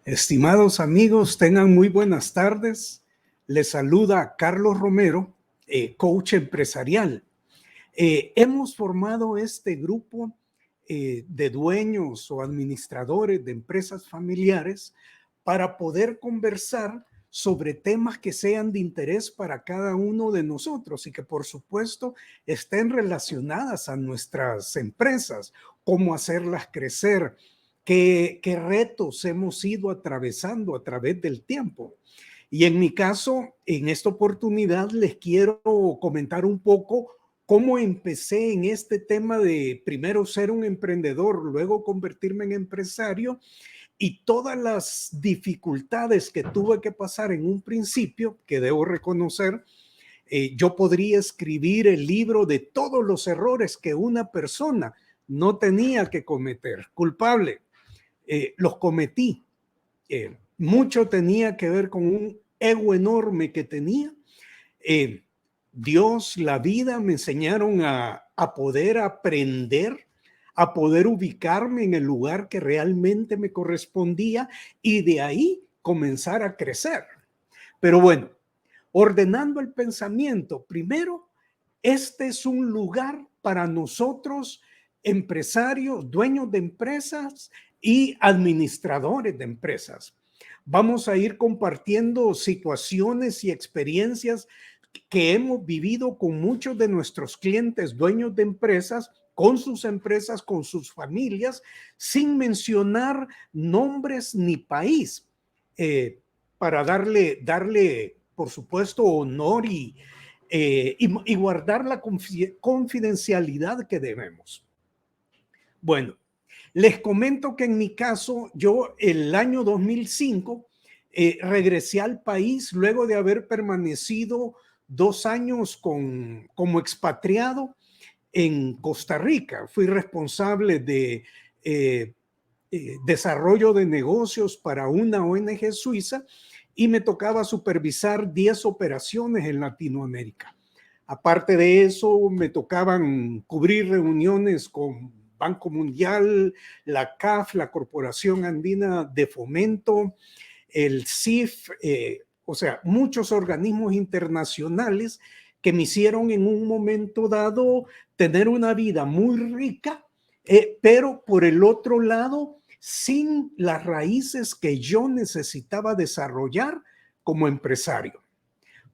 Estimados amigos, tengan muy buenas tardes. Les saluda Carlos Romero, coach empresarial. Hemos formado este grupo de dueños o administradores de empresas familiares para poder conversar sobre temas que sean de interés para cada uno de nosotros y que por supuesto estén relacionadas a nuestras empresas, cómo hacerlas crecer, qué retos hemos ido atravesando a través del tiempo. Y en mi caso, en esta oportunidad les quiero comentar un poco cómo empecé en este tema de primero ser un emprendedor, luego convertirme en empresario y todas las dificultades que tuve que pasar en un principio, que debo reconocer, yo podría escribir el libro de todos los errores que una persona no tenía que cometer. Culpable, los cometí. Mucho tenía que ver con un ego enorme que tenía. Dios, la vida me enseñaron a poder aprender, a poder ubicarme en el lugar que realmente me correspondía y de ahí comenzar a crecer. Pero bueno, ordenando el pensamiento, primero, este es un lugar para nosotros, empresarios, dueños de empresas y administradores de empresas. Vamos a ir compartiendo situaciones y experiencias que hemos vivido con muchos de nuestros clientes, dueños de empresas, con sus familias, sin mencionar nombres ni país, para darle, por supuesto, honor y guardar la confidencialidad que debemos. Bueno, les comento que en mi caso, yo el año 2005 regresé al país luego de haber permanecido 2 años como expatriado en Costa Rica. Fui responsable de desarrollo de negocios para una ONG suiza y me tocaba supervisar 10 operaciones en Latinoamérica. Aparte de eso, me tocaban cubrir reuniones con Banco Mundial, la CAF, la Corporación Andina de Fomento, el CIF, o sea, muchos organismos internacionales que me hicieron en un momento dado tener una vida muy rica, pero por el otro lado, sin las raíces que yo necesitaba desarrollar como empresario.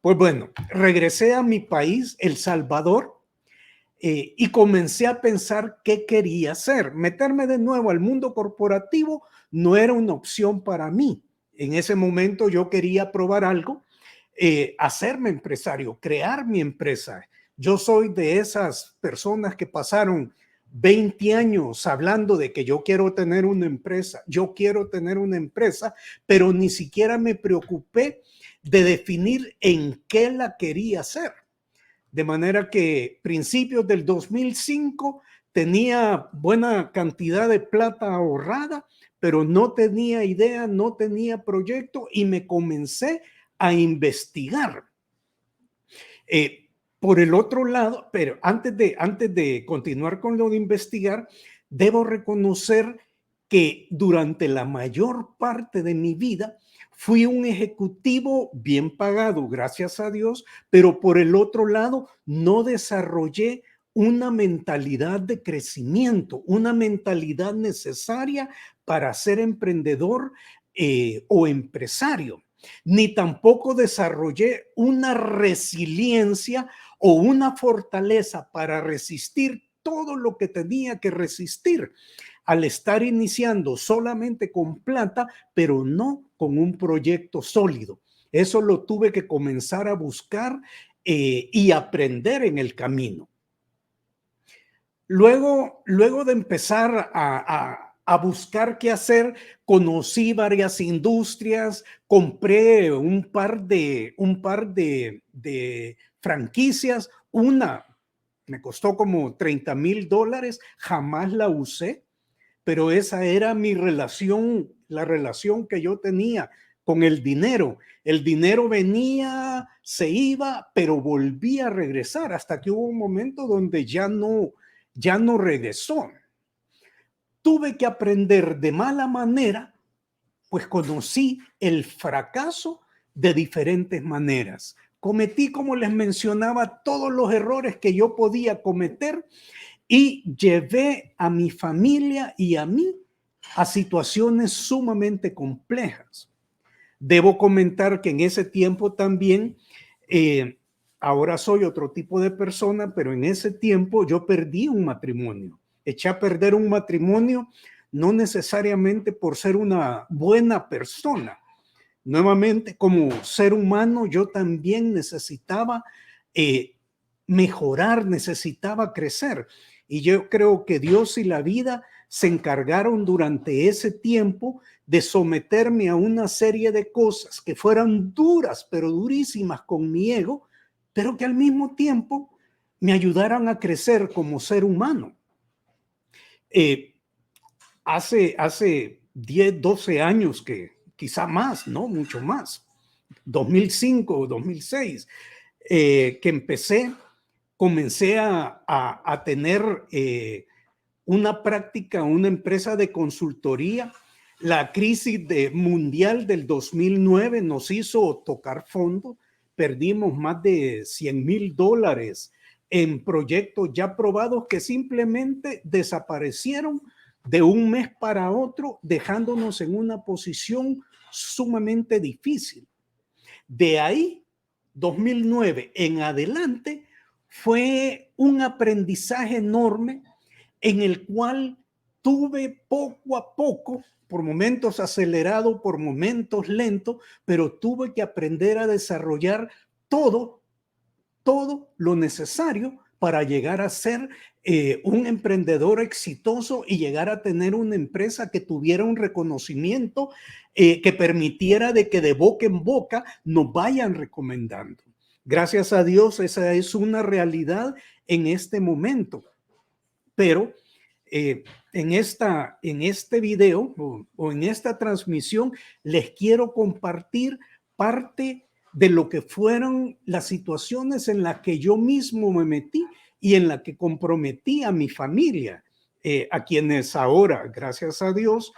Pues bueno, regresé a mi país, El Salvador, y comencé a pensar qué quería hacer. Meterme de nuevo al mundo corporativo no era una opción para mí. En ese momento yo quería probar algo, hacerme empresario, crear mi empresa. Yo soy de esas personas que pasaron 20 años hablando de que yo quiero tener una empresa, pero ni siquiera me preocupé de definir en qué la quería hacer. De manera que principios del 2005 tenía buena cantidad de plata ahorrada, pero no tenía idea, no tenía proyecto y me comencé a investigar. Por el otro lado, pero antes de continuar con lo de investigar, debo reconocer que durante la mayor parte de mi vida fui un ejecutivo bien pagado, gracias a Dios, pero por el otro lado no desarrollé una mentalidad de crecimiento, una mentalidad necesaria para ser emprendedor o empresario, ni tampoco desarrollé una resiliencia o una fortaleza para resistir todo lo que tenía que resistir al estar iniciando solamente con plata, pero no con un proyecto sólido. Eso lo tuve que comenzar a buscar y aprender en el camino. Luego de empezar a buscar qué hacer, conocí varias industrias, compré un par de franquicias. Una me costó como $30,000, jamás la usé, pero esa era mi relación, la relación que yo tenía con el dinero. El dinero venía, se iba, pero volvía a regresar hasta que hubo un momento donde ya no regresó. Tuve que aprender de mala manera pues conocí el fracaso de diferentes maneras. Cometí, como les mencionaba, todos los errores que yo podía cometer y llevé a mi familia y a mí a situaciones sumamente complejas. Debo comentar que en ese tiempo también, ahora soy otro tipo de persona, pero en ese tiempo yo perdí un matrimonio. Eché a perder un matrimonio no necesariamente por ser una buena persona. Nuevamente, como ser humano, yo también necesitaba mejorar, necesitaba crecer. Y yo creo que Dios y la vida se encargaron durante ese tiempo de someterme a una serie de cosas que fueran duras, pero durísimas con mi ego, pero que al mismo tiempo me ayudaran a crecer como ser humano. Eh, hace 10, 12 años que quizá más, ¿no? Mucho más. 2005 o 2006, que comencé a tener una práctica, una empresa de consultoría. La crisis mundial del 2009 nos hizo tocar fondo. Perdimos más de $100,000 en proyectos ya probados que simplemente desaparecieron de un mes para otro, dejándonos en una posición sumamente difícil. De ahí, 2009 en adelante, fue un aprendizaje enorme en el cual tuve poco a poco, por momentos acelerado, por momentos lento, pero tuve que aprender a desarrollar todo lo necesario para llegar a ser un emprendedor exitoso y llegar a tener una empresa que tuviera un reconocimiento que permitiera de que de boca en boca nos vayan recomendando. Gracias a Dios, esa es una realidad en este momento. Pero en este video o en esta transmisión les quiero compartir parte de lo que fueron las situaciones en las que yo mismo me metí y en la que comprometí a mi familia, a quienes ahora, gracias a Dios,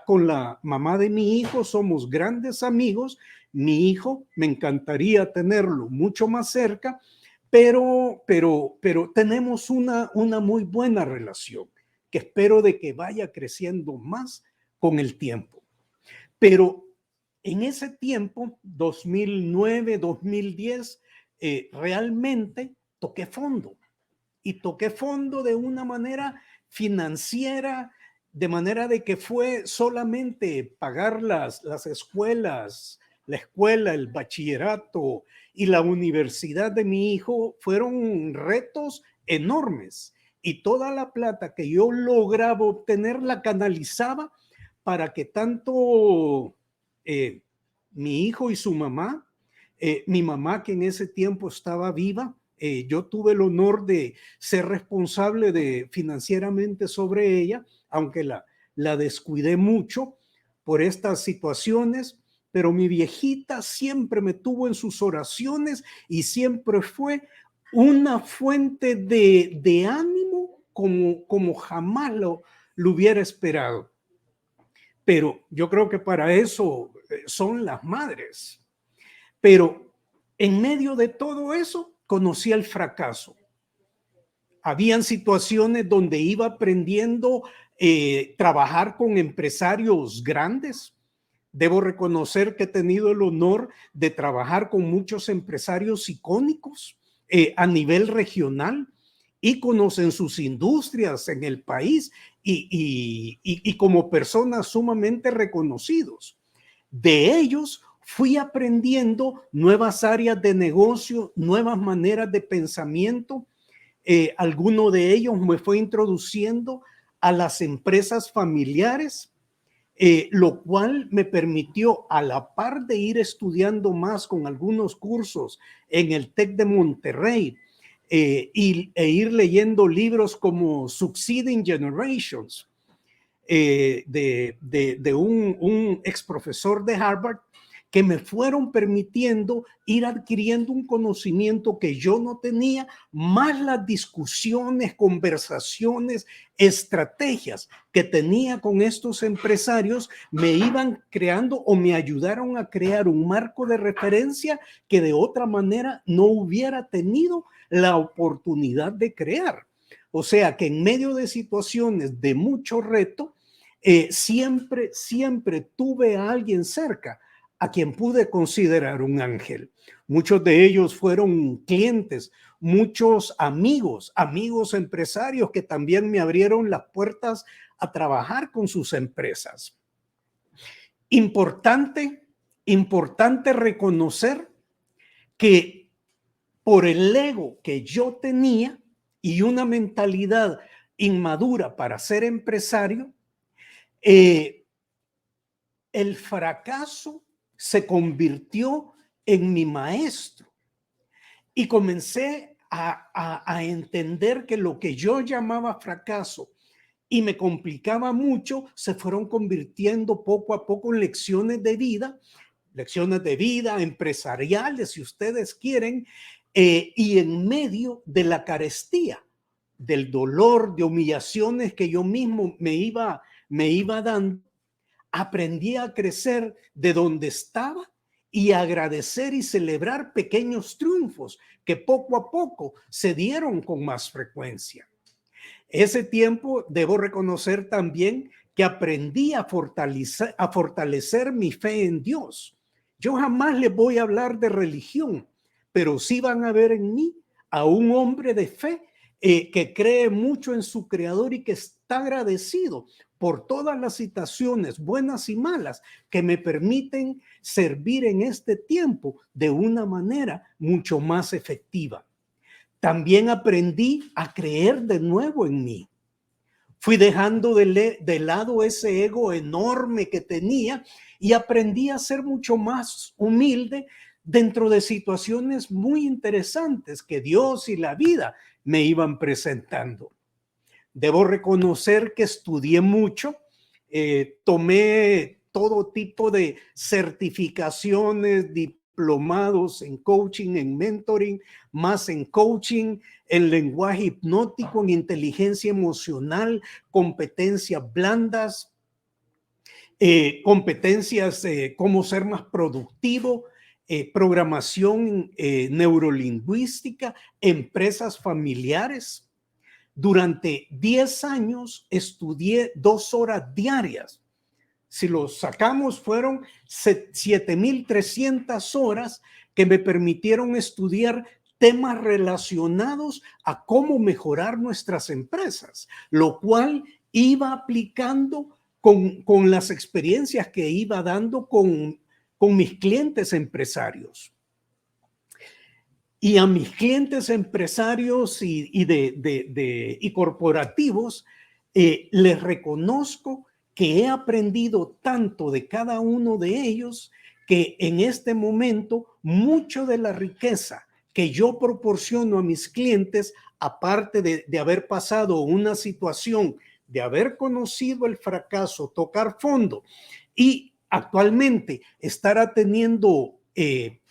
con la mamá de mi hijo somos grandes amigos. Mi hijo me encantaría tenerlo mucho más cerca, pero tenemos una muy buena relación que espero de que vaya creciendo más con el tiempo. Pero en ese tiempo, 2009, 2010, realmente toqué fondo y toqué fondo de una manera financiera, de manera de que fue solamente pagar las escuelas, la escuela, el bachillerato y la universidad de mi hijo fueron retos enormes. Y toda la plata que yo lograba obtener la canalizaba para que tanto mi hijo y su mamá, mi mamá que en ese tiempo estaba viva, yo tuve el honor de ser responsable financieramente sobre ella, aunque la descuidé mucho por estas situaciones, pero mi viejita siempre me tuvo en sus oraciones y siempre fue una fuente de ánimo como jamás lo hubiera esperado. Pero yo creo que para eso son las madres. Pero en medio de todo eso, conocí el fracaso. Habían situaciones donde iba aprendiendo trabajar con empresarios grandes. Debo reconocer que he tenido el honor de trabajar con muchos empresarios icónicos a nivel regional, íconos en sus industrias en el país y como personas sumamente reconocidos. De ellos fui aprendiendo nuevas áreas de negocio, nuevas maneras de pensamiento. Alguno de ellos me fue introduciendo a las empresas familiares, lo cual me permitió, a la par de ir estudiando más con algunos cursos en el TEC de Monterrey e ir leyendo libros como Succeeding Generations, de un ex profesor de Harvard, que me fueron permitiendo ir adquiriendo un conocimiento que yo no tenía, más las discusiones, conversaciones, estrategias que tenía con estos empresarios me iban creando o me ayudaron a crear un marco de referencia que de otra manera no hubiera tenido la oportunidad de crear. O sea que en medio de situaciones de mucho reto, siempre tuve a alguien cerca a quien pude considerar un ángel. Muchos de ellos fueron clientes, muchos amigos empresarios que también me abrieron las puertas a trabajar con sus empresas. Importante reconocer que por el ego que yo tenía y una mentalidad inmadura para ser empresario, el fracaso se convirtió en mi maestro y comencé a entender que lo que yo llamaba fracaso y me complicaba mucho, se fueron convirtiendo poco a poco en lecciones de vida empresariales, si ustedes quieren, y en medio de la carestía, del dolor, de humillaciones que yo mismo me iba dando, aprendí a crecer de donde estaba y a agradecer y celebrar pequeños triunfos que poco a poco se dieron con más frecuencia. Ese tiempo debo reconocer también que aprendí a fortalecer mi fe en Dios. Yo jamás les voy a hablar de religión, pero sí van a ver en mí a un hombre de fe que cree mucho en su creador y que está agradecido por todas las situaciones buenas y malas que me permiten servir en este tiempo de una manera mucho más efectiva. También aprendí a creer de nuevo en mí. Fui dejando de lado ese ego enorme que tenía y aprendí a ser mucho más humilde dentro de situaciones muy interesantes que Dios y la vida me iban presentando. Debo reconocer que estudié mucho, tomé todo tipo de certificaciones, diplomados en coaching, en mentoring, más en coaching, en lenguaje hipnótico, en inteligencia emocional, competencias blandas, competencias cómo ser más productivo, programación neurolingüística, empresas familiares. Durante 10 años estudié 2 horas diarias. Si los sacamos, fueron 7,300 horas que me permitieron estudiar temas relacionados a cómo mejorar nuestras empresas, lo cual iba aplicando con las experiencias que iba dando con mis clientes empresarios. Y a mis clientes empresarios y corporativos, les reconozco que he aprendido tanto de cada uno de ellos que en este momento mucho de la riqueza que yo proporciono a mis clientes, aparte de haber pasado una situación, de haber conocido el fracaso, tocar fondo y actualmente estar atendiendo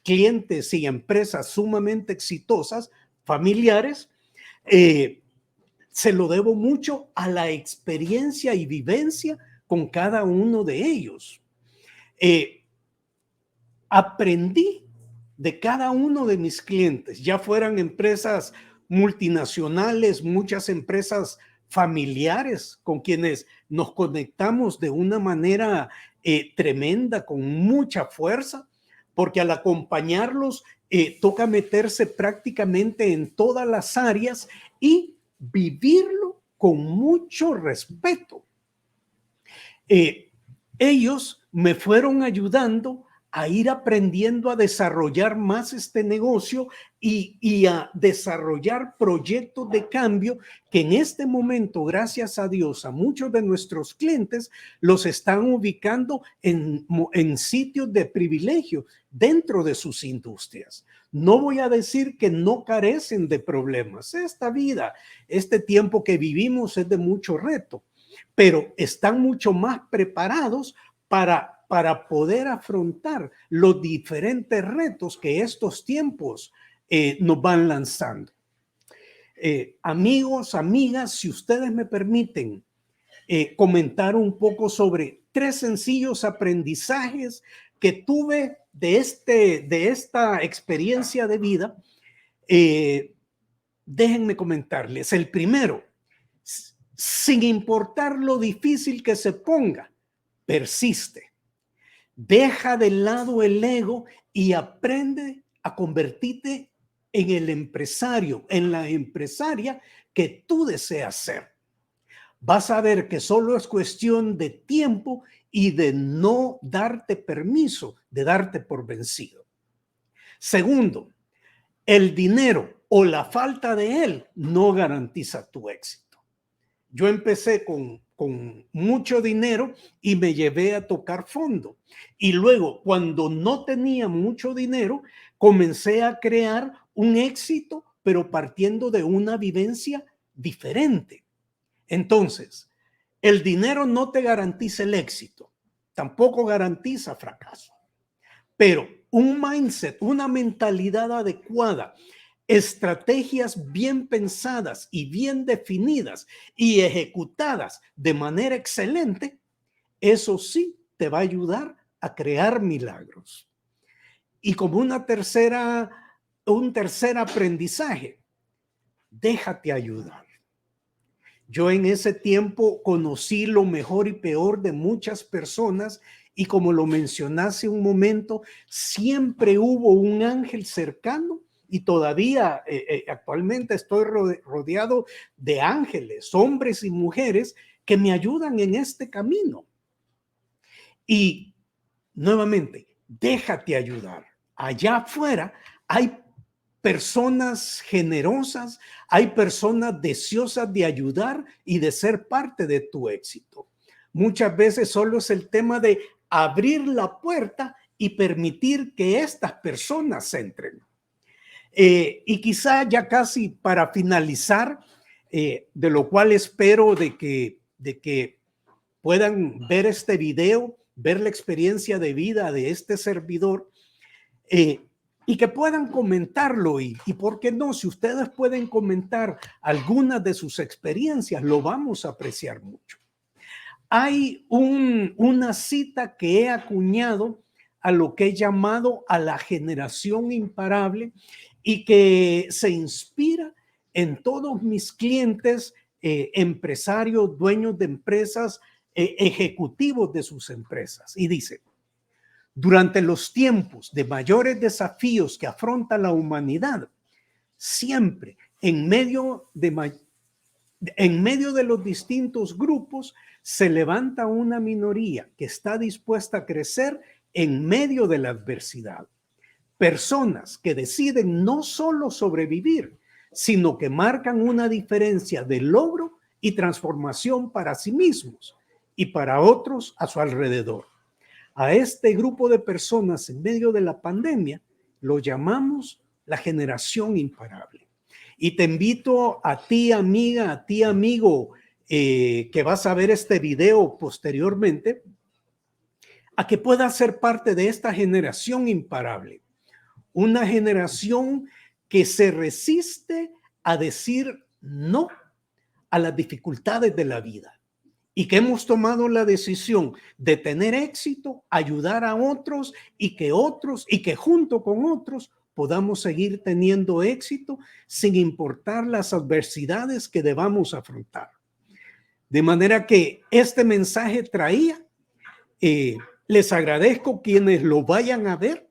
clientes y empresas sumamente exitosas, familiares, se lo debo mucho a la experiencia y vivencia con cada uno de ellos. Aprendí de cada uno de mis clientes, ya fueran empresas multinacionales, muchas empresas familiares con quienes nos conectamos de una manera tremenda, con mucha fuerza, porque al acompañarlos toca meterse prácticamente en todas las áreas y vivirlo con mucho respeto. Ellos me fueron ayudando a ir aprendiendo a desarrollar más este negocio y a desarrollar proyectos de cambio que en este momento, gracias a Dios, a muchos de nuestros clientes los están ubicando en sitios de privilegio dentro de sus industrias. No voy a decir que no carecen de problemas. Esta vida, este tiempo que vivimos es de mucho reto, pero están mucho más preparados para para poder afrontar los diferentes retos que estos tiempos nos van lanzando. Amigos, amigas, si ustedes me permiten comentar un poco sobre 3 sencillos aprendizajes que tuve de esta experiencia de vida, déjenme comentarles. El primero, sin importar lo difícil que se ponga, persiste. Deja de lado el ego y aprende a convertirte en el empresario, en la empresaria que tú deseas ser. Vas a ver que solo es cuestión de tiempo y de no darte permiso, de darte por vencido. Segundo, el dinero o la falta de él no garantiza tu éxito. Yo empecé con mucho dinero y me llevé a tocar fondo. Y luego, cuando no tenía mucho dinero, comencé a crear un éxito, pero partiendo de una vivencia diferente. Entonces, el dinero no te garantiza el éxito, tampoco garantiza fracaso, pero un mindset, una mentalidad adecuada, estrategias bien pensadas y bien definidas y ejecutadas de manera excelente, eso sí te va a ayudar a crear milagros. Y como un tercer aprendizaje, déjate ayudar. Yo en ese tiempo conocí lo mejor y peor de muchas personas y como lo mencioné hace un momento, siempre hubo un ángel cercano y todavía actualmente estoy rodeado de ángeles, hombres y mujeres que me ayudan en este camino. Y nuevamente, déjate ayudar. Allá afuera hay personas generosas, hay personas deseosas de ayudar y de ser parte de tu éxito. Muchas veces solo es el tema de abrir la puerta y permitir que estas personas entren. Y quizá ya casi para finalizar, de lo cual espero de que puedan ver este video, ver la experiencia de vida de este servidor, y que puedan comentarlo y por qué no, si ustedes pueden comentar algunas de sus experiencias, lo vamos a apreciar mucho. Hay una cita que he acuñado a lo que he llamado a la generación imparable y que se inspira en todos mis clientes, empresarios, dueños de empresas, ejecutivos de sus empresas. Y dice: durante los tiempos de mayores desafíos que afronta la humanidad, siempre en medio de los distintos grupos se levanta una minoría que está dispuesta a crecer en medio de la adversidad. Personas que deciden no solo sobrevivir, sino que marcan una diferencia de logro y transformación para sí mismos y para otros a su alrededor. A este grupo de personas en medio de la pandemia lo llamamos la generación imparable. Y te invito a ti, amiga, a ti, amigo, que vas a ver este video posteriormente, a que puedas ser parte de esta generación imparable. Una generación que se resiste a decir no a las dificultades de la vida y que hemos tomado la decisión de tener éxito, ayudar a otros y que junto con otros podamos seguir teniendo éxito sin importar las adversidades que debamos afrontar. De manera que este mensaje traía, les agradezco quienes lo vayan a ver,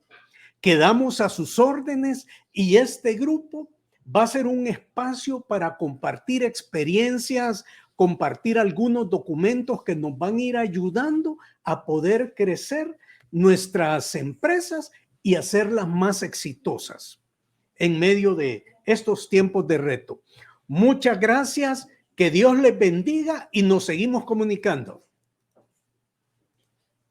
quedamos a sus órdenes y este grupo va a ser un espacio para compartir experiencias, compartir algunos documentos que nos van a ir ayudando a poder crecer nuestras empresas y hacerlas más exitosas en medio de estos tiempos de reto. Muchas gracias, que Dios les bendiga y nos seguimos comunicando.